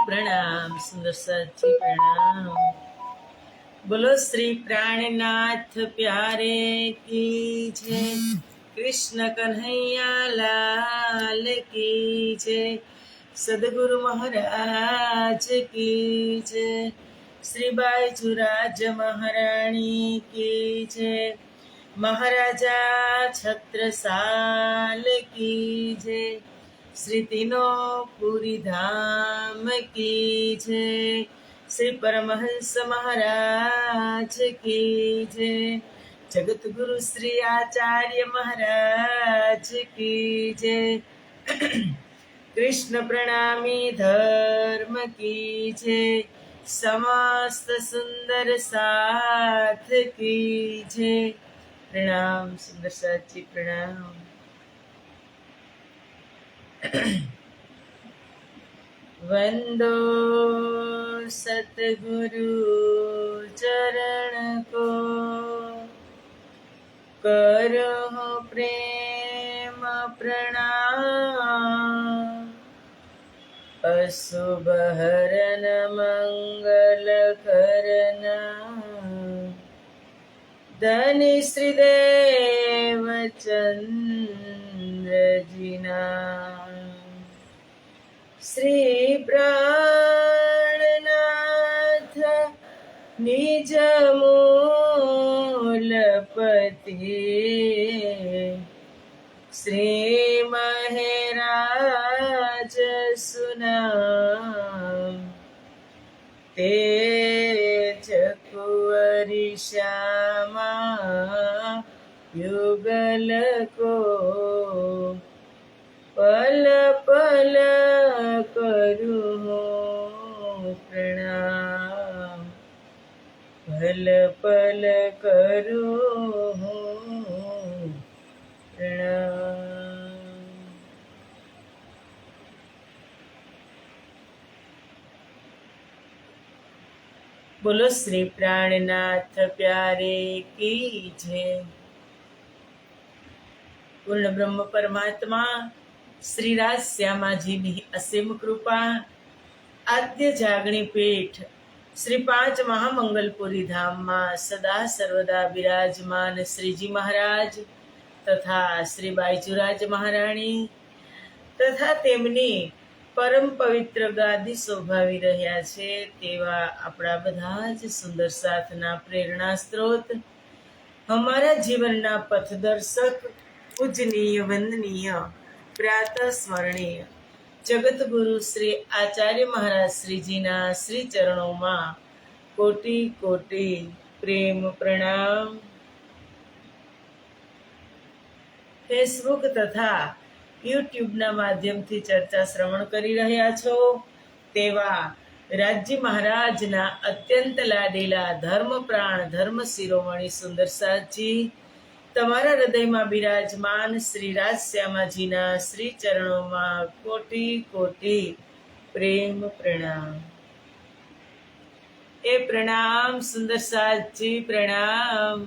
प्रणाम सुंदर साची प्रणाम। बोलो श्री प्राणनाथ प्यारे की जय। कृष्ण कन्हैया लाल की जय। सदगुरु महाराज की जय। श्री बाईजुराज महारानी की जय। महाराजा छत्रसाल की जय। श्री तीनों पुरी धाम की जय। श्री परमहंस महाराज की जय। जगत गुरु श्री आचार्य महाराज की जय। कृष्ण प्रणामी धर्म की जय। समस्त सुंदर साथ की जय। प्रणाम सुंदर साची प्रणाम। वंदो सतगुरु चरण को, करो प्रेम प्रणाम। अशुभ हरन मंगल करन, धनी श्रीदेव चंद्र जिना। श्री प्राणनाथ निज मूलपति, श्री महराज सुनाम। तेज कुंवरी श्यामा युगल को, पल पल करूं प्रणाम। पल पल करूं प्रणाम। बोलो श्री प्राणनाथ प्यारे की जय। पूर्ण ब्रह्म परमात्मा श्री राज श्यामा जी ની અસીમ કૃપા, આદ્ય જાગણી પીઠ શ્રી પાંચ મહામંગલપુરી ધામમાં સદા સર્વદા બિરાજમાન શ્રીજી મહારાજ તથા શ્રી બાઈજુરાજ મહારાણી તથા તેમની પરમ પવિત્ર ગાદી શોભાવી રહ્યા છે તેવા આપણા બધા જ સુંદર સાથના પ્રેરણા સ્ત્રોત, અમારા જીવનના પથદર્શક, પૂજનીય વંદનીય प्रातः स्मरणीय जगत गुरु श्री आचार्य महाराज श्रीजीना श्री चरणों में कोटि कोटि प्रेम प्रणाम। फेसबुक तथा यूट्यूब ना माध्यम थी चर्चा श्रवण करी रह्या छो तेवा राज्य महाराज ना अत्यंत लाडेला धर्म प्राण धर्म शिरोमणि सुंदर साथ जी તમારા હૃદયમાં બિરાજમાન શ્રી રાજ શ્યામાજીના શ્રી ચરણોમાં કોટી કોટી પ્રેમ પ્રણામ। એ પ્રણામ સુંદર સાજી પ્રણામ।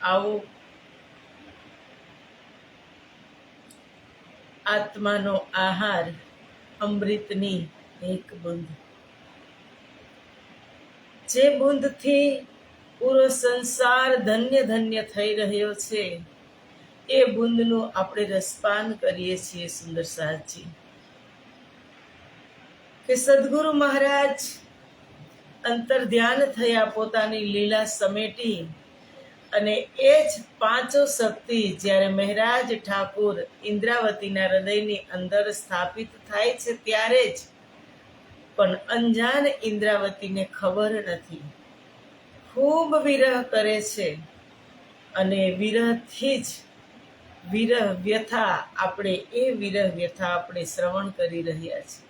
આવો આત્માનો આહાર અમૃતની એક બૂંદ, જે બૂંદથી પૂરો સંસાર ધન્ય ધન્ય થઈ રહ્યો છે એ બૂંદનું આપણે રસપાન કરીએ છીએ સુંદર સાજી। કે સદગુરુ મહારાજ અંતર ધ્યાન થયા પોતાની લીલા સમેટી અને એ જ પાંચો શક્તિ જ્યારે મહેરાજ ઠાકુર ઇન્દ્રાવતીના હૃદયની અંદર સ્થાપિત થાય છે ત્યારે જ, પણ અંજાન ઇન્દ્રાવતીને ખબર નથી, ખૂબ વિરહ કરે છે અને વિરહથી જ વિરહ વ્યથા આપણે શ્રવણ કરી રહ્યા છીએ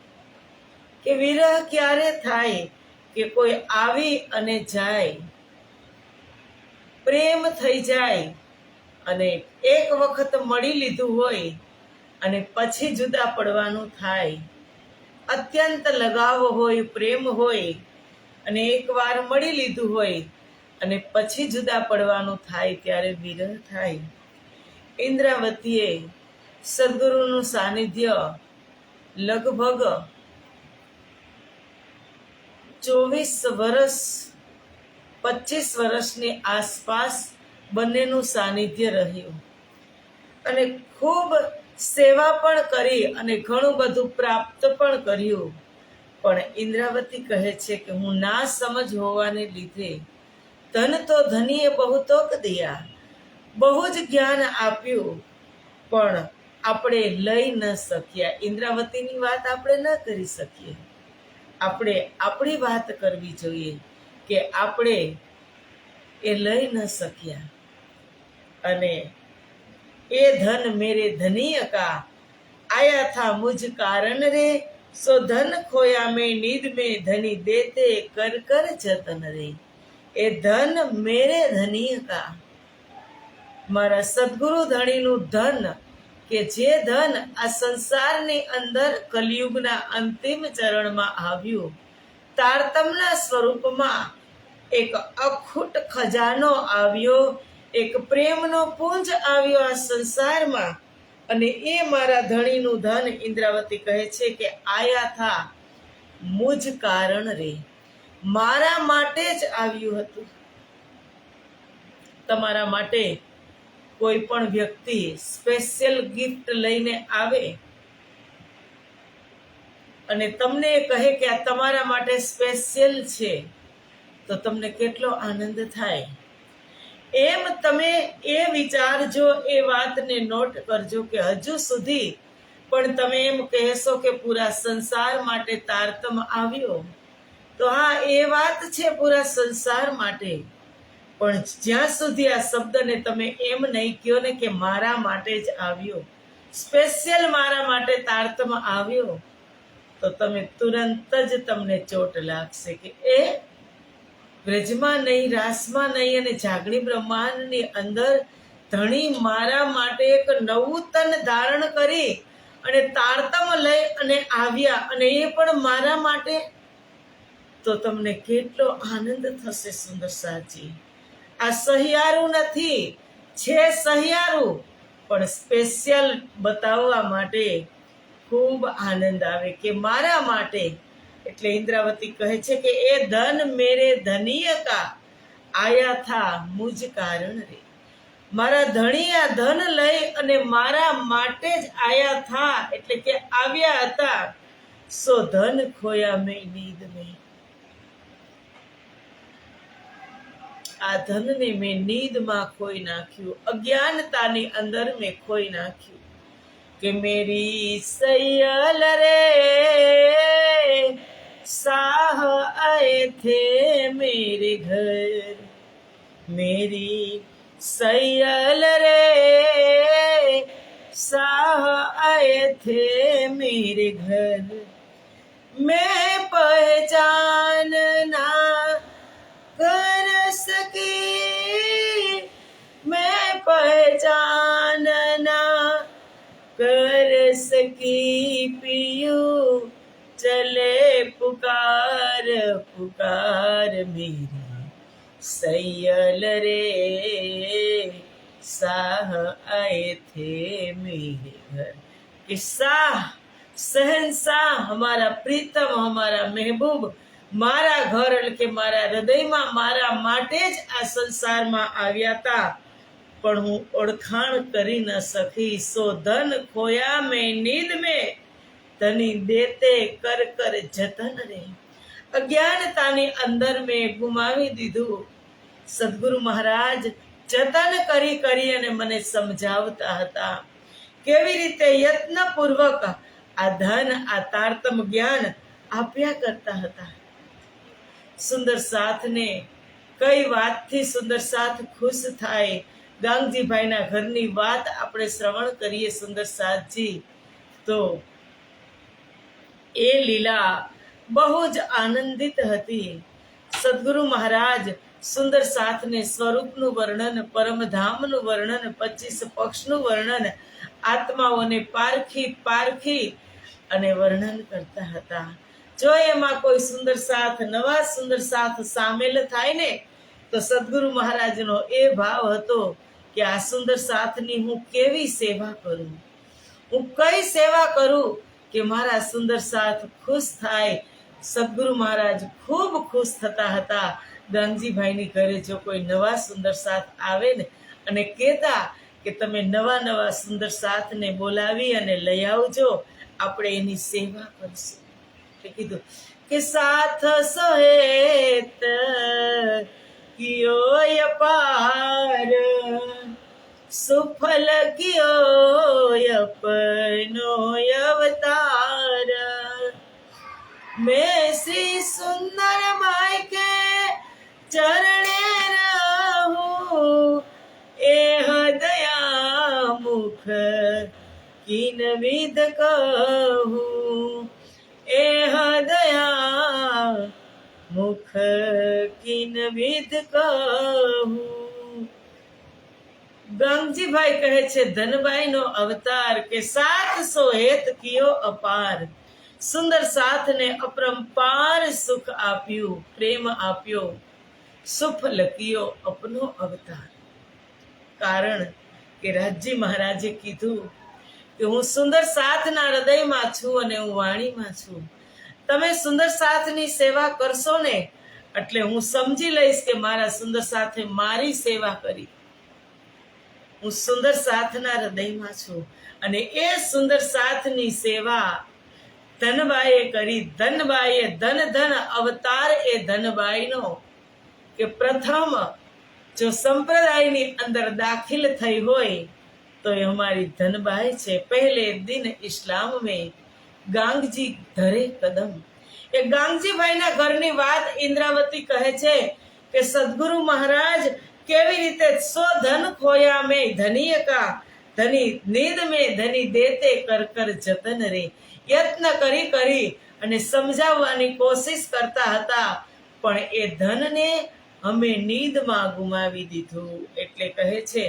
કે વિરહ ક્યારે થાય કે કોઈ આવી અને જાય, પ્રેમ થઈ જાય અને એક વખત મળી લીધું હોય અને પછી જુદા પડવાનું થાય। અત્યંત લગાવ હોય, પ્રેમ હોય અને એકવાર મળી લીધું હોય અને પછી જુદા પડવાનું થાય ત્યારે વિરહ થાય। ઇન્દ્રાવતીએ સદગુરુનું સાનિધ્ય લગભગ 24 વર્ષ 25 વર્ષની આસપાસ બંનેનું સાનિધ્ય રહ્યું અને ખૂબ સેવા પણ કરી અને ઘણું બધું પ્રાપ્ત પણ કર્યું. પણ ઇન્દ્રાવતી કહે છે કે હું ના સમજ હોવાને લીધે ધન તો ધનીએ બહુતોક દિયા, બહુ જ જ્ઞાન આપ્યું પણ આપણે લઈ ન શક્યા. ઇન્દ્રાવતીની વાત આપણે ન કરી શકીએ. આપણે આપણી વાત કરવી જોઈએ કે આપણે એ લઈ ન શક્યા. અને એ ધન મેરે ધનિય કા આયા થા મુझ કારણ રે, સો ધન ખોયા મેં નીંદ में ધની દેતે કર કર જતન રે. એ ધન મેરે ધનિય કા, મારા સદગુરુ ધણીનું ધન, કે જે ધન આ સંસારની અંદર કલિયુગના અંતિમ ચરણમાં આવ્યું, તારતમના સ્વરૂપમાં એક અખૂટ ખજાનો આવ્યો, એક પ્રેમનો પુંજ આવ્યો આ સંસારમાં. અને એ મારા ધણીનું ધન, ઇન્દ્રાવતી કહે છે કે આયા થા મુझ કારણ રે, મારા માટે જ આવ્યું હતું. તમારા માટે કોઈ પણ વ્યક્તિ સ્પેશિયલ ગિફ્ટ લઈને આવે અને તમને કહે કે આ તમારા માટે સ્પેશિયલ છે, તો તમને કેટલો આનંદ થાય. એમ તમે એ વિચારજો, એ વાતને નોટ કરજો કે હજુ સુધી પણ તમે એમ કહેશો કે પૂરા સંસાર માટે તારતમ આવ્યો, તો હા એ વાત છે પૂરા સંસાર માટે. પણ જ્યાં સુધી આ શબ્દને તમે એમ નહીં કહો ને કે મારા માટે જ આવ્યો, સ્પેશિયલ મારા માટે તારતમ આવ્યો, તો તમે તુરંત જ તમને ચોટ લાગશે કે એ બ્રજમાં નહીં, રાસમાં નહીં અને જાગણી બ્રહ્માંડની અંદર ધણી મારા માટે એક નવું તન ધારણ કરી અને તારતમ લઈ અને આવ્યા, અને એ પણ મારા માટે. તો તમને કેટલો આનંદ થશે સુંદર સાજી. આ સહિયારું નથી, છે સહિયારું, પણ સ્પેશિયલ બતાવવા માટે ખૂબ આનંદ આવે કે મારા માટે. એટલે ઇન્દ્રાવતી કહે છે કે એ ધન મેરે ધનિય કા આયા થા મુझ કારણ રે, મારા ધણી આ ધન લઈ અને મારા માટે જ આયા થા, એટલે કે આવ્યા હતા. સો ધન ખોયા મેં નીંદ મેં, આ ધનને મેં નીંદમાં ખોઈ નાખ્યું, અજ્ઞાનતાની અંદર મેં ખોઈ નાખ્યું. કે મેરી સૈયલ રે साह आए थे मेरे घर, मेरी सैयल रे साह आए थे मेरे घर, मैं पहचान ना कर सकी, मैं पहचान ना कर सकी, पियू चले पुकार पुकार मेरी सैयल रे साह आए थे मेरे घर. कि शाह शहनशाह हमारा प्रीतम, हमारा महबूब મારા ઘર એટલે કે મારા હૃદયમાં મારા માટે જ આ સંસારમાં આવ્યા હતા, પણ હું ઓળખાણ કરી ન શકી. સો ધન ખોયા મેં નીંદ મેં ધની દેતે કર કર જતન રે, અજ્ઞાનતાની અંદર મેં ગુમાવી દીધું. સદગુરુ મહારાજ જતન કરી કરી અને મને સમજાવતા હતા કેવી રીતે યત્નપૂર્વક આ ધન, આ તારતમ જ્ઞાન આપ્યા કરતા હતા. સુંદર સાથને કઈ વાતથી સુંદર સાથ ખુશ થાય, ગાંગજીભાઈના ઘરની વાત આપણે શ્રવણ કરીએ સુંદર સાથજી, તો એ લીલા બહુ જ આનંદિત હતી. સદગુરુ મહારાજ સુંદર સાથને સ્વરૂપનું વર્ણન, પરમધામનું વર્ણન, 25 પક્ષનું વર્ણન, આત્માઓને પારખી પારખી અને વર્ણન કરતા હતા. જો એમાં કોઈ સુંદર સાથ, નવા સુંદર સાથ સામેલ થાય ને, તો સદગુરુ મહારાજનો એ ભાવ હતો કે આ સુંદર સાથની હું કેવી સેવા કરું, હું કઈ સેવા કરું કે મારા સુંદર સાથ ખુશ થાય. સદગુરુ મહારાજ ખૂબ ખુશ થતા હતા. ગાંગજીભાઈની ઘરે જો કોઈ નવા સુંદર સાથ આવે ને અને કહેતા કે તમે નવા નવા સુંદર સાથને બોલાવી અને લઈ આવજો, આપણે એની સેવા કરશું. કીધું કે સાથ સોહેત કિયો અપાર, સુફલ કિયો અપનો અવતાર. मैं श्री सुंदर माई के चरणे रहूं, एह दया मुख किन विध कहूं, एह दया मुख किन વિધ કહું. ગંગજીભાઈ કહે છે ધનબાઈનો અવતાર કે 700 હેત કિયો અપાર. સુંદર સાથને અપરંપાર સુખ આપ્યું, પ્રેમ આપ્યો. સુફ લકિયો અપનો અવતાર. કારણ કે રાજજી મહારાજે કીધું કે હું સુંદર સાથના હૃદયમાં છું અને હું વાણીમાં છું. તમે સુંદર સાથની સેવા કરશો ને એટલે હું સમજી લઈશ કે મારા સુંદર સાથે મારી સેવા કરી. હું સુંદર સાથના હૃદયમાં છું અને એ સુંદર સાથની સેવા ધનબાઈએ કરી. ધનબાઈએ ધન અવતાર એ ધનબાઈનો કે પ્રથમ જો સંપ્રદાયની અંદર દાખિલ થઈ હોય તો એ અમારી ધનબાઈ છે. પહેલે દિન ઇસ્લામ મેં ગાંગજી ધરે કદમ. એ ગાંગજીભાઈના ઘરની વાત ઇન્દ્રાવતી કહે છે કે સદગુરુ મહારાજ કેવી રીતે 100 ધન ખોયા મેં ધનીય કા, ધની નીંદ મેં ધની દેતે કર કર જતન રે. યત્ન કરી અને સમજાવવાની કોશિશ કરતા હતા, પણ એ ધનને અમે નીંદમાં ગુમાવી દીધું. એટલે કહે છે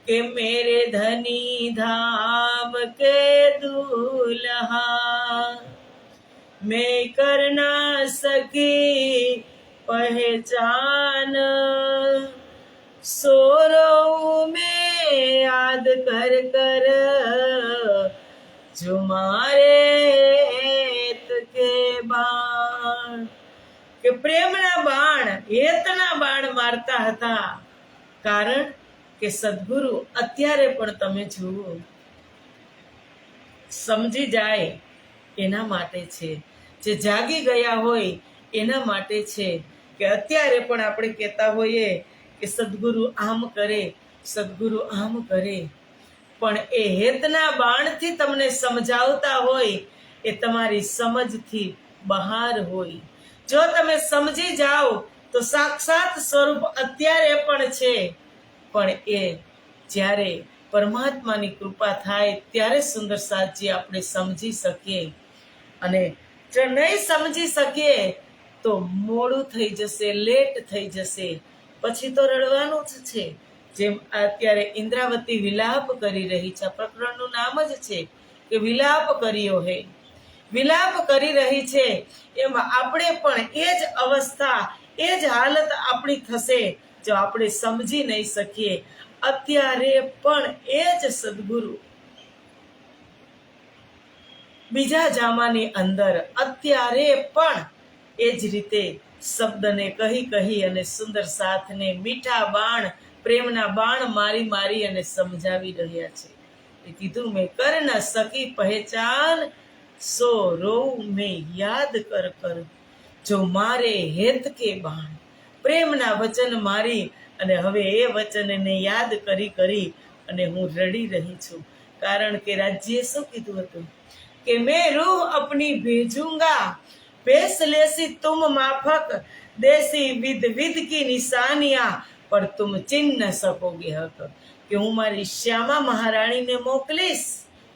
કે મેરે ધની ધામ કે દુલ્હા, मैं कर ना सकी पहचान, सोरो में याद कर कर जो मारे के बाण. કે પ્રેમના બાણ, હેતના બાણ મારતા હતા. કારણ કે સદગુરુ અત્યારે પણ તમે જુઓ સમજી જાય એના માટે છે. જે જાગી ગયા હોય એના માટે છે કે અત્યારે પણ આપણે કહેતા હોઈએ કે સદગુરુ આમ કરે, સદગુરુ આમ કરે, પણ એ હેતના બાણથી તમને સમજાવતા હોય એ તમારી સમજથી બહાર હોય. જો તમે સમજી જાઓ તો સાક્ષાત સ્વરૂપ અત્યારે પણ છે, પણ એ જ્યારે પરમાત્માની કૃપા થાય ત્યારે સુંદર સાચી આપણે સમજી શકીએ. અને જો નહીં સમજી શકીએ તો મોડું થઈ જશે, લેટ થઈ જશે, પછી તો રડવાનું જ છે. જેમ અત્યારે ઇન્દ્રાવતી વિલાપ કરી રહી છે. પ્રકરણનું નામ જ છે કે વિલાપ કર્યો હે. વિલાપ કરી રહી છે. એમાં આપણે પણ એ જ અવસ્થા, એ જ હાલત આપણી થશે જો આપણે સમજી નહીં શકીએ. અત્યારે પણ એ જ સદગુરુ બીજા જામાની અંદર અત્યારે પણ એ જ રીતે શબ્દને કહી અને સુંદર સાથને મીઠા બાણ, પ્રેમના બાણ મારી અને સમજાવી રહ્યા છે. એ કીધું મેં કર ન સકી પહેચાન, સો રોઉં મેં યાદ કર કર જો મારે હેત કે બાણ. પ્રેમના વચન મારી અને હવે એ વચનને યાદ કરી અને હું રડી રહી છું. કારણ કે રાજ્યએ શું કીધું હતું કે મેં રૂહ અપની ભેજૂંગા, ભેસ લેસી તુમ માફક, દેસી વિધ કી નિશાનિયા પર તુમ ચિન્હ ન સકોગે હક. કે હું મારી શ્યામા મહારાણીને મોકલીશ,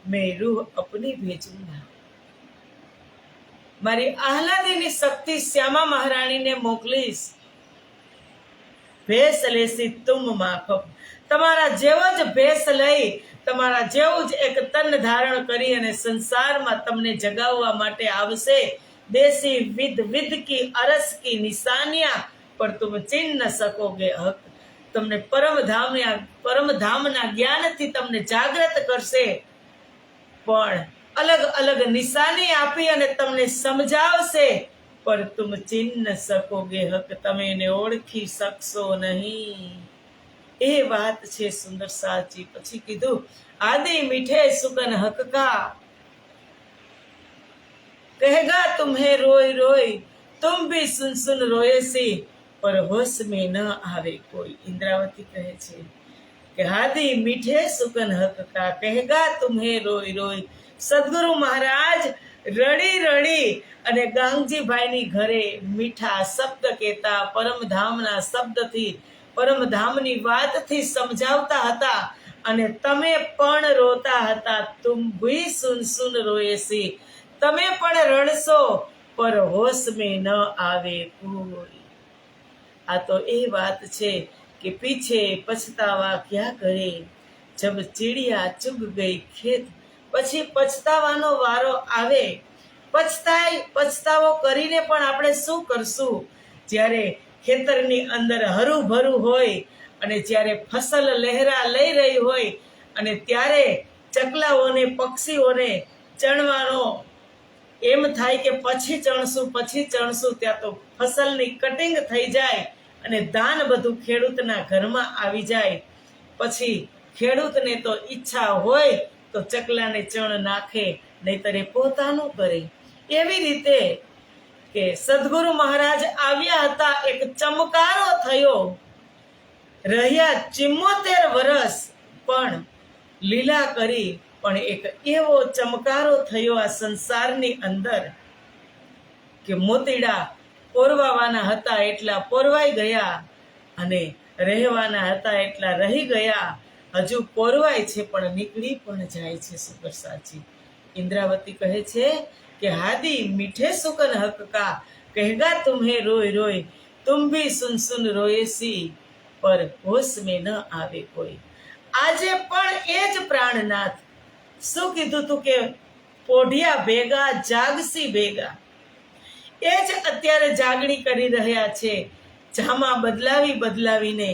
મેં રૂહ અપની ભેજૂંગા. મારી આહલાદીની શક્તિ શ્યામા મહારાણીને મોકલીશ. ભેસ લેસી તુમ માફક, તમારા જેવો જ ભેસ લઈ, તમારા જેવું જ એક તન ધારણ કરી અને સંસારમાં તમને જગાવવા માટે આવશે. દેશી વિધ કી અરસ કી નિશાનિયા પર તુમ ચિન્હ ન સકોગે હક. તમને પરમધામના જ્ઞાનથી તમને જાગૃત કરશે, પણ અલગ અલગ નિશાની આપી અને તમને સમજાવશે, પર તુમ ચિન્હ ન સકોગે હક, તમે એને ઓળખી શકશો નહીં. એ વાત છે સુંદર સાચી. પછી કીધું આદિ મીઠે સુકન હક કા, કહેગા તુમ્હે રોય રોય, તુમ ભી સુન સુન રોયે સી, પર હોશ में ન આવે કોઈ. ઇન્દ્રાવતી કહે છે કે હાદી મીઠે સુકન હક કા, કહેગા તુમ્હે રોય રોય. સદગુરુ મહારાજ રડી રડી અને ગાંગજીભાઈની ઘરે મીઠા શબ્દ કહેતા, પરમધામના શબ્દથી, પરમધામની વાતથી સમજાવતા હતા. અને તમે પણ રોતા હતા. તુમ ભી સુન સુન રોયેસી, તમે પણ રડશો, પર હોશ में ન આવે કોઈ. આ તો એ વાત છે કે પીછે પછતાવા ક્યાં કરે, જબ ચીડિયા ચુગ ગઈ ખેત. પછી પછતાવાનો વારો આવે. પછતાવો કરીને પણ આપણે શું કરશું? જ્યારે ખેતરની અંદર હરું ભરું હોય અને જ્યારે ફસલ લહેરા લઈ રહી હોય અને ત્યારે ચકલાઓને, પક્ષીઓને ચણવાનો એમ થાય કે પછી ચણશું, ત્યાં તો ફસલની કટિંગ થઈ જાય અને ધાન બધું ખેડૂતના ઘરમાં આવી જાય. પછી ખેડૂતને તો ઈચ્છા હોય તો ચકલાને ચણ નાખે, નહીતર એ પોતાનું કરે. એવી રીતે કે સદગુરુ મહારાજ આવ્યા હતા, એક ચમકારો થયો, રહ્યા 74 વર્ષ પણ લીલા કરી, પણ એક એવો ચમકારો થયો આ સંસારની અંદર કે મોતીડા પોરવાવાના હતા એટલા પોરવાઈ ગયા અને રહેવાના હતા એટલા રહી ગયા. હજુ પોરવાય છે પણ નીકળી પણ જાય છે. સુપર સાચી. ઇન્દ્રાવતી કહે છે કે હાદી મીઠે સુકન હક કા, કહેગા તુમ્હે રોય રોય, તુમ ભી સુન સુન રોયેસી, પર હોશ में ન આવે કોઈ. આજે પણ એ જ પ્રાણનાથ શું કીધું તું કે પોઢિયા ભેગા જાગસી ભેગા, એ જ અત્યારે જાગણી કરી રહ્યા છે. જામા બદલાવીને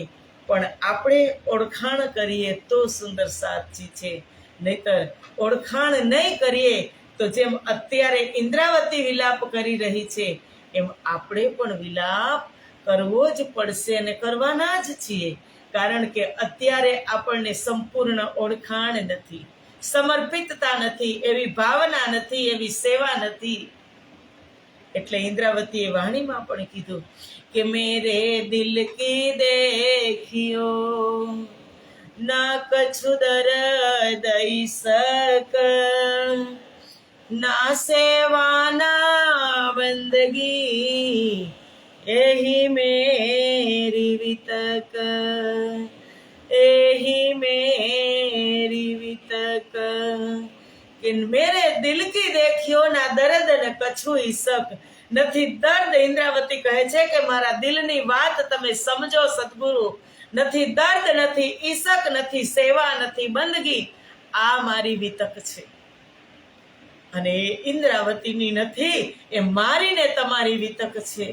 પણ આપણે ઓળખાણ કરીએ તો સુંદર સાચી છે, નહીતર ઓળખાણ નહીં કરીએ તો જેમ અત્યારે ઇન્દ્રાવતી વિલાપ કરી રહી છે એમ આપણે પણ વિલાપ કરવો જ પડશે અને કરવાના જ છીએ. કારણ કે અત્યારે આપણને સંપૂર્ણ ઓળખાણ નથી, સમર્પિતતા નથી, એવી ભાવના નથી, એવી સેવા નથી. એટલે ઇન્દ્રાવતીએ વાણીમાં પણ કીધું કે મેરે દિલ કી દેખિયો, ના કछु દર્દ સક, ના સેવા ના બંદગી, એહી મેરી વિતક, એહી મેરી વિતક. કે મેરે દિલ કી દેખ્યો, ના દર્દ ન કછું ઈસક. નથી દર્દ, ઇન્દ્રાવતી કહે છે કે મારા દિલની વાત તમે સમજો સદગુરુ. નથી દર્દ, નથી ઈસક, નથી સેવા, નથી બંદગી. આ મારી વિતક છે અને એ ઇન્દ્રાવતીની નથી, એ મારીને તમારી વિતક છે.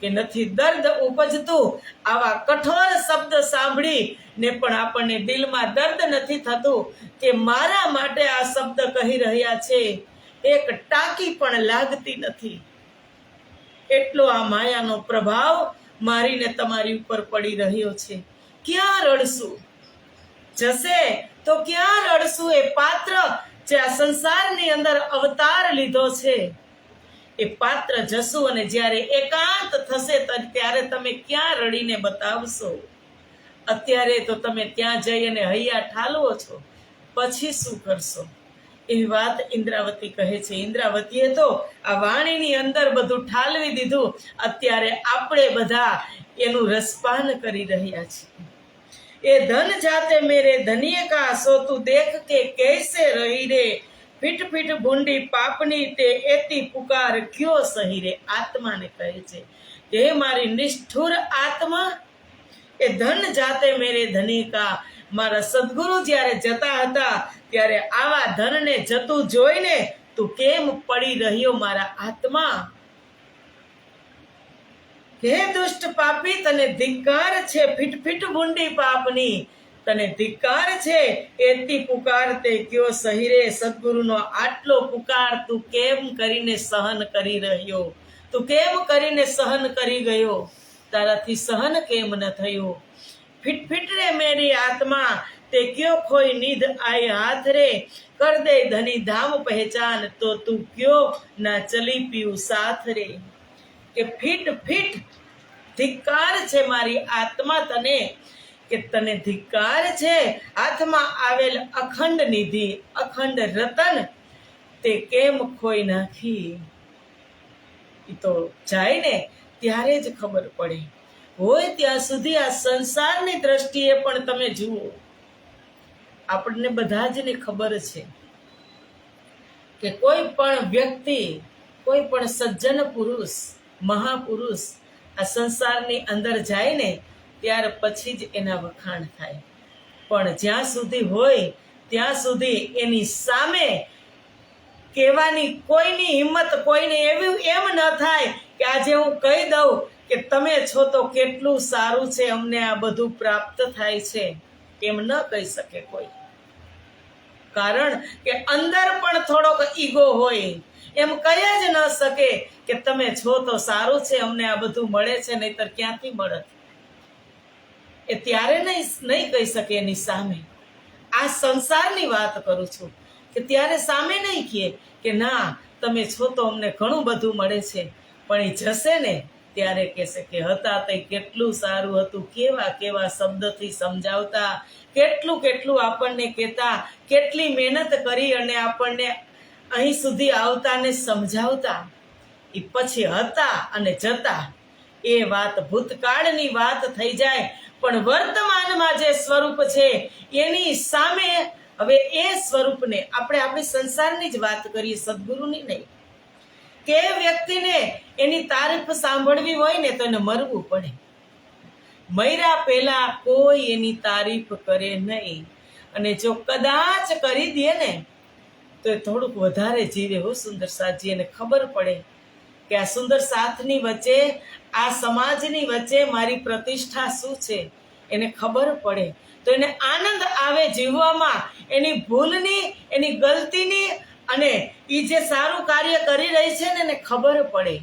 કે નથી દર્દ ઉપજતું. આવા કઠોર શબ્દ સાંભળી ને પણ આપણને દિલમાં દર્દ નથી થતું કે મારા માટે આ શબ્દ કહી રહ્યા છે. એક ટાંકી પણ લાગતી નથી. એટલો આ માયાનો પ્રભાવ મારીને તમારી ઉપર પડી રહ્યો છે. ક્યાં રડશું? જશે તો ક્યાં રડશું? એ પાત્ર જે આ સંસારની અંદર અવતાર લીધો છે, એ પાત્ર જશું અને જ્યારે એકાંત થશે ત્યારે તમે ક્યાં રડીને બતાવશો? અત્યારે તો તમે ત્યાં જઈ અને હૈયા ઠાલવો છો, પછી શું કરશો? એવી વાત ઇન્દ્રાવતી કહે છે. ઇન્દ્રાવતીએ તો આ વાણીની અંદર બધું ઠાલવી દીધું. અત્યારે આપણે બધા એનું રસપાન કરી રહ્યા છીએ. એ ધન જાતે મેરે ધનિય કા, સો તું દેખ કે કૈસે રહી રે, ફીટ ફીટ ભૂંડી પાપની તે એતી પુકાર ક્યો સહી રે. આત્માને કહે છે કે હે મારી નિષ્ઠુર આત્મા, એ ધન જાતે મેરે ધની કા, મારા સદગુરુ જ્યારે જતા હતા ત્યારે આવા ધનને જતું જોઈને તું કેમ પડી રહ્યો મારા આત્મા? હે દુષ્ટ પાપી, તને ધિક્કાર છે ફીટ ફીટ ભૂંડી પાપની. તને ધિક્કાર છે એથી પુકાર તે કયો સહી રે. સદગુરુનો આટલો પુકાર તું કેમ કરીને સહન કરી રહ્યો, તું કેમ કરીને સહન કરી ગયો, તારાથી સહન કેમ ન થયું. ફીટ ફીટ રે મેરી આત્મા તે ક્યો ખોઈ નિધ આય હાથ રે. કર દે ધની ધામ પહેચાન તો તું ક્યો ના ચલી પીયું સાથ રે. કે ફીટ ફીટ ધિક્કાર છે મારી આત્મા તને, કે તને ધિક્કાર છે. હાથમાં આવેલ અખંડ નિધિ અખંડ રતન તે કેમ ખોઈ નાખી. એ તો જાય ને ત્યારે જ ખબર પડે. હોય ત્યાં સુધી આ સંસારની દ્રષ્ટિએ પણ તમે જુઓ, આપણને બધા જને ખબર છે કે કોઈ પણ વ્યક્તિ, કોઈ પણ સજ્જન પુરુષ, મહાપુરુષ આ સંસારની અંદર જાય ને ત્યાર પછી જ એના વખાણ થાય. પણ જ્યાં સુધી હોય ત્યાં સુધી એની સામે કહેવાની કોઈની હિંમત, કોઈને એવું એમ ન થાય કે આજે હું કહી દઉં કે તમે છો તો કેટલું સારું છે, અમને આ બધું પ્રાપ્ત થાય છે, એમ ન કહી શકે કોઈ. કારણ કે અંદર પણ થોડોક ઈગો હોય, એમ કહી જ ન શકે કે તમે છો તો સારું છે, અમને આ બધું મળે છે, નહીતર ક્યાંથી મળત. એ ત્યારે નહીં કહી શકે એની સામે. આ સંસારની વાત કરું છું કે ત્યારે સામે નહીં કહે કે ના તમે છો તો અમને ઘણું બધું મળે છે, પણ એ જશે ને ત્યારે કહેશે કે હતા તે કેટલું સારું હતું, કેવા કેવા શબ્દથી સમજાવતા, કેટલું કેટલું આપણને કહેતા, કેટલી મહેનત કરી અને આપણને અહીં સુધી આવતા ને સમજાવતા. એ પછી હતા અને જતા એ વાત ભૂતકાળની વાત થઈ જાય. પણ વર્તમાનમાં જે સ્વરૂપ છે એની સામે હવે એ સ્વરૂપને આપણે આપણી સંસારની જ વાત કરીએ, સદગુરુની નહીં. કે વ્યક્તિને એની તારીફ સાંભળવી હોય ને તો એને મરવું પડે. મર્યા પહેલા કોઈ એની તારીફ કરે નહીં. અને જો કદાચ કરી દે ને તો એ થોડુંક વધારે જીવે હો સુંદર સાથજી. એને ખબર પડે કે આ સુંદર સાથની વચ્ચે, આ સમાજની વચ્ચે મારી પ્રતિષ્ઠા શું છે, એને ખબર પડે તો એને આનંદ આવે જીવવામાં. એની ભૂલની, એની ગલતીની અને એ જે સારું કાર્ય કરી રહી છે ને એને ખબર પડે.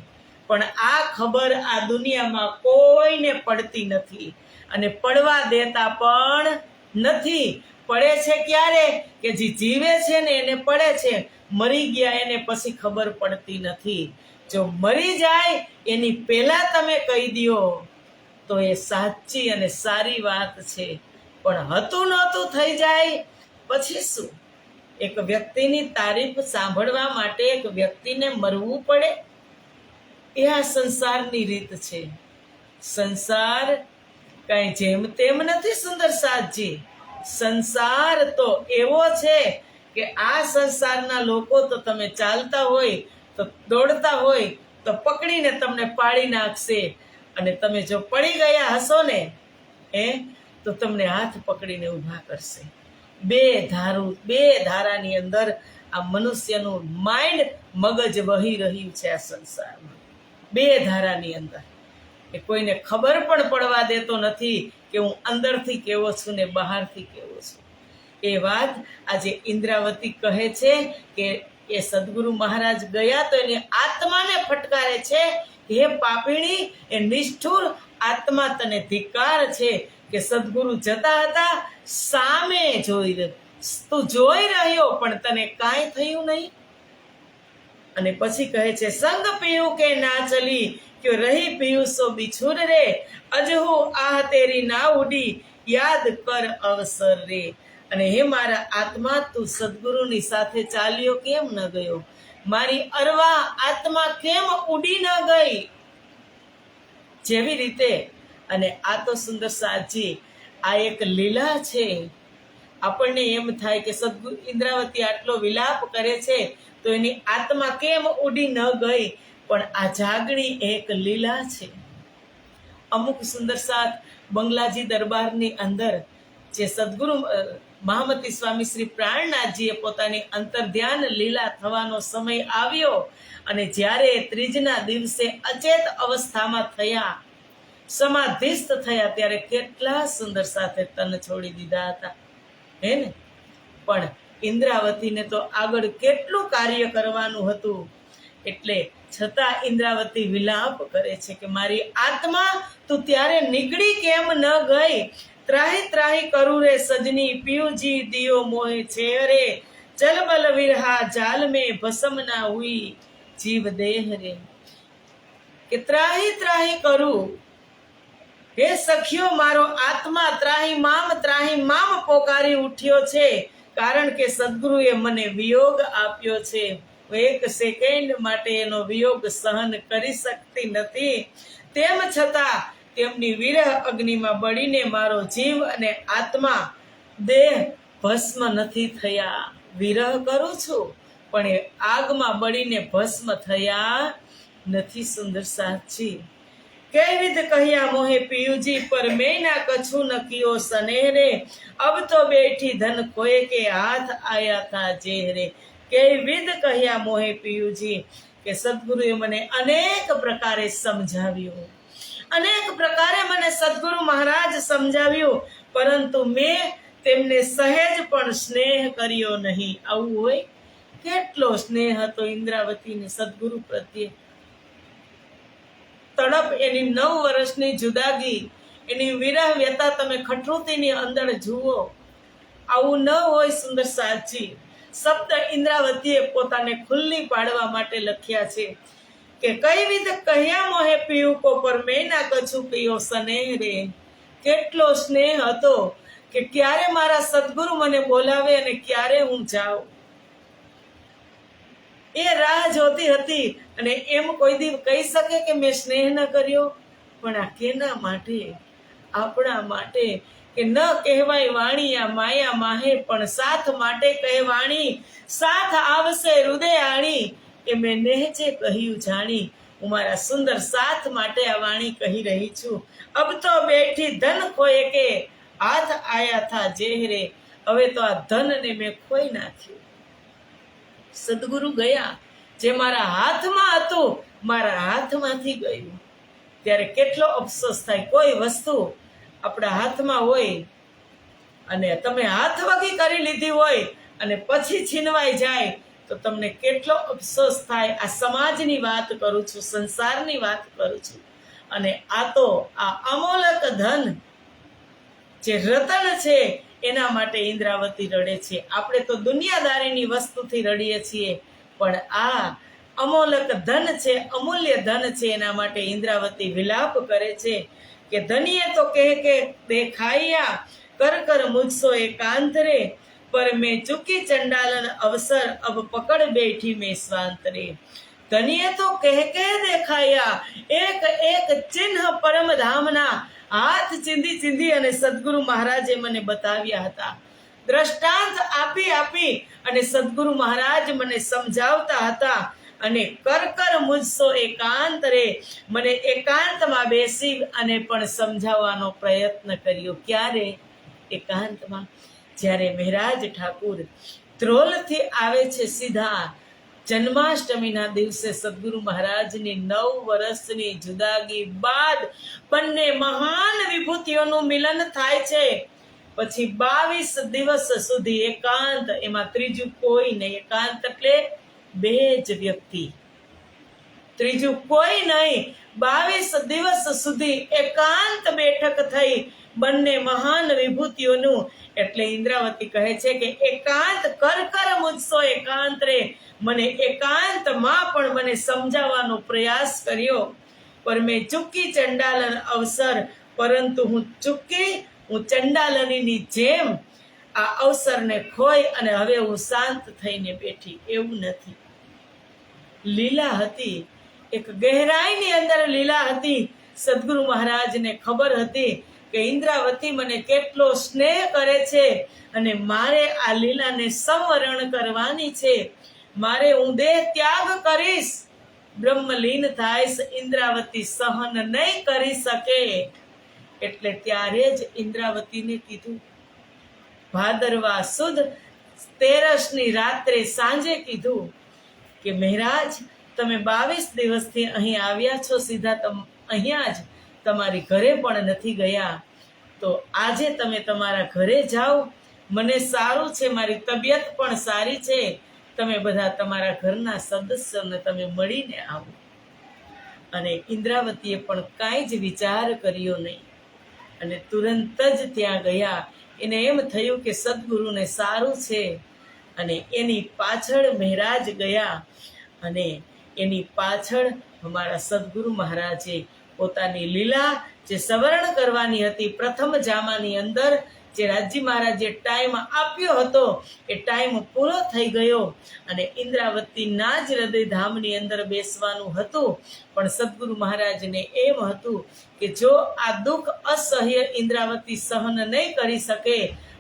પણ આ ખબર આ દુનિયામાં કોઈને પડતી નથી અને પડવા દેતા પણ નથી. પડે છે ક્યારે કે જે જીવે છે ને એને પડે છે, મરી ગયા એને પછી ખબર પડતી નથી. જો મરી જાય એની પહેલા તમે કહી દો તો એ સાચી અને સારી વાત છે. પણ હતું નહોતું થઈ જાય પછી શું? એક વ્યક્તિની તારીફ સાંભળવા માટે એક વ્યક્તિને મરવું પડે? એ આ સંસારની રીત છે. સંસાર કઈ જેમ તેમ નથી સુંદર સાથજી. સંસાર તો એવો છે કે આ સંસારના લોકો તો તમે ચાલતા હોય તો દોડતા હોય તો પકડીને તમને પાડી નાખશે. અને તમે જો પડી ગયા હશો ને તો તમને હાથ પકડીને ઊભા કરશે. બે ધારાની અંદર આ મનુષ્યનું માઇન્ડ, મગજ વહી રહ્યું છે આ સંસારમાં. બે ધારાની અંદર એ કોઈને ખબર પણ પડવા દેતો નથી કે હું અંદરથી કેવો છું ને બહારથી કેવો છું. એ વાત આજે ઇન્દ્રાવતી કહે છે કે એ સદગુરુ મહારાજ ગયા તો એને આત્માને ફટકારે છે, હે પાપીણી, એ નિષ્ઠુર આત્મા તને ધિક્કાર છે કે સદગુરુ જતા હતા, સામે તું જોઈ રહ્યો પણ તને કાંઈ થયું નહીં. અને પછી કહે છે સંગ પીયું કે ના ચલી ક્યો રહી પીયું સો બિછુર રે. અજહુ આહ તેરી ના ઉડી યાદ કર અવસર રે. અને હે મારા આત્મા, તું સદગુરુની સાથે ચાલ્યો કેમ ન ગયો? મારી અરવા આત્મા કેમ ઉડી ન ગઈ? જેવી રીતે. અને આ તો સુંદર સાથજી આ એક લીલા છે. આપણને એમ થાય કે સદગુરુ ઇન્દ્રાવતી આટલો વિલાપ કરે છે તો એની આત્મા કેમ ઉડી ન ગઈ? પણ આ જાગણી એક લીલા છે. અમુક સુંદર સાથ બંગલાજી દરબારની અંદર જે સદગુરુ મહામતી સ્વામી શ્રી પ્રાણનાથજીએ પોતાની અંતર્ધ્યાન લીલા થવાનો સમય આવ્યો અને જ્યારે ત્રીજના દિવસે અચેત અવસ્થામાં થયા, સમાધિસ્થ થયા ત્યારે કેટલા સુંદર સાથે તન છોડી દીધા હતા, હે ને? પણ ઇન્દ્રાવતીને તો આગળ કેટલું કાર્ય કરવાનું હતું, એટલે છતાં ઇન્દ્રાવતી વિલાપ કરે છે કે મારી આત્મા તું ત્યારે નીકળી કેમ ન ગઈ? ત્રાહી ત્રાહી કરું રે સજની, પિયુજી દિયો મોહે છે રે, ચલબલ વિરહા જાલ में ભસમ ના હુઈ જીવ દેહ રે. કે ત્રાહી ત્રાહી કરું, હે સખીઓ, મારો આત્મા ત્રાહી મામ પોકારી ઉઠ્યો છે, કારણ કે સદગુરુએ મને વિયોગ આપ્યો છે. એક સેકન્ડ માટે એનો વિયોગ સહન કરી શકતી નથી, તેમ છતાં તેમની વિરહ અગ્નિમાં બળીને મારો જીવ અને આત્મા દેહ ભસ્મ નથી થયા. વિરહ કરું છું પણ એ આગમાં બળીને ભસ્મ થયા નથી. સુંદર સાચી કઈ વિધ કહ્યા મોહે પિયુજી, પર મેં ના કછું ન કિયો સનેહ રે, અબ તો બેઠી ધન ખોએ કે હાથ આયા થા જેહ રે. કઈ વિધ કહ્યા મોહે પિયુજી, કે સદગુરુએ મને અનેક પ્રકારે સમજાવ્યું, અનેક પ્રકારે મને સદગુરુ મહારાજ સમજાવ્યું, પરંતુ મેં તેમને સહેજ પણ સ્નેહ કર્યો નહીં. આવું હોય? કેટલો સ્નેહ હતો ઇન્દ્રાવતીને સદગુરુ પ્રત્યે. તડપ એની 9 વર્ષની જુદાગી, એની વિરહ વ્યથા તમે ખટરુતીની અંદર જુઓ. આવું ન હોય સુંદર સાચી. શબ્દ ઇન્દ્રાવતીએ પોતાને ખુલ્લી પાડવા માટે લખ્યા છે કે કઈ વિધ કહ્યા મોહે પિયુ કો, પર મેં ના કછું પિયો સ્નેહ રે. કેટલો સ્નેહ હતો કે ક્યારે મારા સદગુરુ મને બોલાવે અને ક્યારે હું જાઉં, એ રાહ જોતી હતી. અને એમ કોઈ દી કહી શકે કે મેં સ્નેહ ન કર્યો? પણ આ કેના માટે? આપણા માટે. કે ન કહેવાય વાણી આ માયા માહે, પણ સાથ માટે કહે વાણી, સાથ આવશે હૃદય આણી, એ મેં નેહજે કહ્યું જાણી. હું મારા સુંદર સાથ માટે આ વાણી કહી રહી છું. અબ તો બેઠી ધન ખોએ કે હાથ આયા થા જેહરે. હવે તો આ ધનને મેં ખોઈ નાખ્યું. સદગુરુ ગયા, જે મારા હાથમાં હતું મારા હાથમાંથી ગયું. ત્યારે કેટલો અફસોસ થાય. કોઈ વસ્તુ આપણા હાથમાં હોય અને તમે હાથ વગી કરી લીધી હોય અને પછી છીનવાઈ જાય તો તમને કેટલો અફસોસ થાય. આ સમાજની વાત કરું છું, સંસારની વાત કરું છું. અને આ તો આ અમોલક ધન જે રતન છે એના માટે ઇન્દ્રાવતી રડે છે. આપણે તો દુનિયાદારીની વસ્તુથી રડીએ છીએ, પણ આ અમોલક ધન છે, અમૂલ્ય ધન છે, એના માટે ઇન્દ્રાવતી વિલાપ કરે છે કે ધનિએ તો કહે કે દેખાયા, કર કર મુझસો એકાંત રે, પર મેં ચૂકી ચંડાલન અવસર, અબ પકડ બેઠી મેં સ્વાંત રે. ધનિએ તો કહે દેખાયા, એક એક ચિહ્ન પરમ ધામના હાથ ચીંધી ચીંધી અને સદગુરુ મહારાજે મને બતાવ્યા હતા. દ્રષ્ટાંત આપી આપી અને સદગુરુ મહારાજ મને સમજાવતા હતા. અને કર કર મુझસો એકાંત રે, મને એકાંતમાં બેસી અને પણ સમજાવવાનો પ્રયત્ન કર્યો. ક્યારે? એકાંતમાં. જ્યારે મહેરાજ ઠાકુર ધ્રોલથી આવે છે સીધા જન્માષ્ટમીના દિવસે સદગુરુ મહારાજની 9 વર્ષની જુદાગી બાદ બંને મહાન વિભૂતિઓનું મિલન થાય છે. પછી 22 દિવસ સુધી એકાંત, એમાં ત્રીજું કોઈ નહીં. એકાંત એટલે 2 જ વ્યક્તિ, ત્રીજું કોઈ નહીં. 22 દિવસ સુધી એકાંત બેઠક થઈ બંને મહાન વિભૂતિઓનું. એટલે ઇન્દ્રાવતી કહે છે કે એકાંત કર કર મુझસો એકાંત રે, મને એકાંતમાં પણ મને સમજાવવાનો પ્રયાસ કર્યો. પર મેં ચૂકી ચંડાલન અવસર, પરંતુ હું ચંડાલનીની જેમ આ અવસરને ખોઈ અને હવે હું શાંત થઈને બેઠી. એવું નથી. લીલા હતી, એક ગહેરાઈની અંદર લીલા હતી. સદગુરુ મહારાજને ખબર હતી કે ઇન્દ્રાવતી મને કેટલો સ્નેહ કરે છે અને મારે આ લીલાને સંવરણ કરવાની છે. મારે હું દેહ ત્યાગ કરીશ, બ્રહ્મલીન થાઈશ, ઇન્દ્રાવતી સહન નહીં કરી શકે. એટલે ત્યારે જ ઇન્દ્રાવતીને કીધું, ભાદરવા સુદ 13ની રાત્રે સાંજે કીધું કે મહારાજ તમે 22 દિવસથી અહીં આવ્યા છો, સીધા અહીંયા જ તમારી ઘરે પણ નથી ગયા, તો આજે તમે તમારા ઘરે જાઓ. મને સારું છે, મારી તબિયત પણ સારી છે, તમે બધા તમારા ઘરના સદસ્યોને તમે મળીને આવો. અને ઇન્દ્રાવતીએ પણ કાંઈ જ વિચાર કર્યો નહીં અને તુરંત જ ત્યાં ગયા. એને એમ થયું કે સદગુરુને સારું છે, અને એની પાછળ મહારાજ ગયા. અને એની પાછળ અમારા સદગુરુ મહારાજે પોતાની લીલા જે સવર્ણ કરવાની હતી પ્રથમ જામાની અંદર, જે રાજી મહારાજે ટાઈમ આપ્યો હતો એ ટાઈમ પૂરો થઈ ગયો અને ઇન્દ્રાવતીના જ હૃદયધામની અંદર બેસવાનું હતું. પણ સદગુરુ મહારાજને એમ હતું કે જો આ દુઃખ અસહ્ય ઇન્દ્રાવતી સહન નહીં કરી શકે,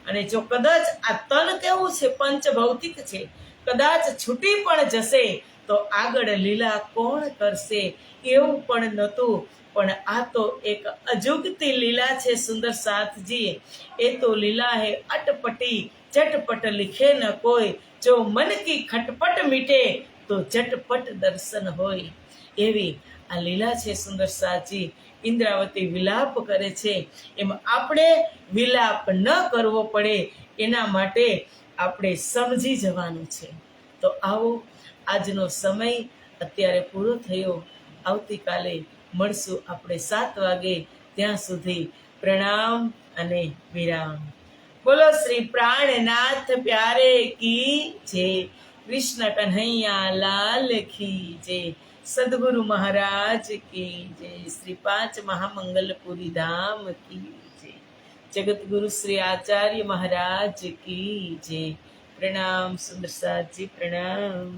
અને જો કદાચ આ તન કેવું છે, પંચભૌતિક છે, કદાચ છૂટી પણ જશે તો આગળ લીલા કોણ કરશે? એવું પણ નહોતું. પણ આ તો એક અજુગતી લીલા છે સુંદર સાથજી. એ તો લીલા હે અટપટી, ચટપટ लिखे न कोई, जो मन की खटपट मीटे तो झटपट दर्शन હોય. એવી આ લીલા છે સુંદર સાજી. ઇન્દ્રાવતી વિલાપ કરે છે, એમ આપણે વિલાપ ન કરવો પડે એના માટે આપણે સમજી જવાનું છે. તો આવો, આજનો સમય અત્યારે પૂરો થયો. આવતીકાલે મળશું આપણે 7 વાગે. ત્યાં સુધી પ્રણામ અને વિરામ. બોલો શ્રી પ્રાણનાથ પ્યારે કી જય. કૃષ્ણ કન્હૈયા લાલ કી જય. સદગુરુ મહારાજ કી જય. શ્રી 5 મહામંગલપુરી ધામ કી જય. જગતગુરુ શ્રી આચાર્ય મહારાજ કી જય. પ્રણામ સુંદર સાજી, પ્રણામ.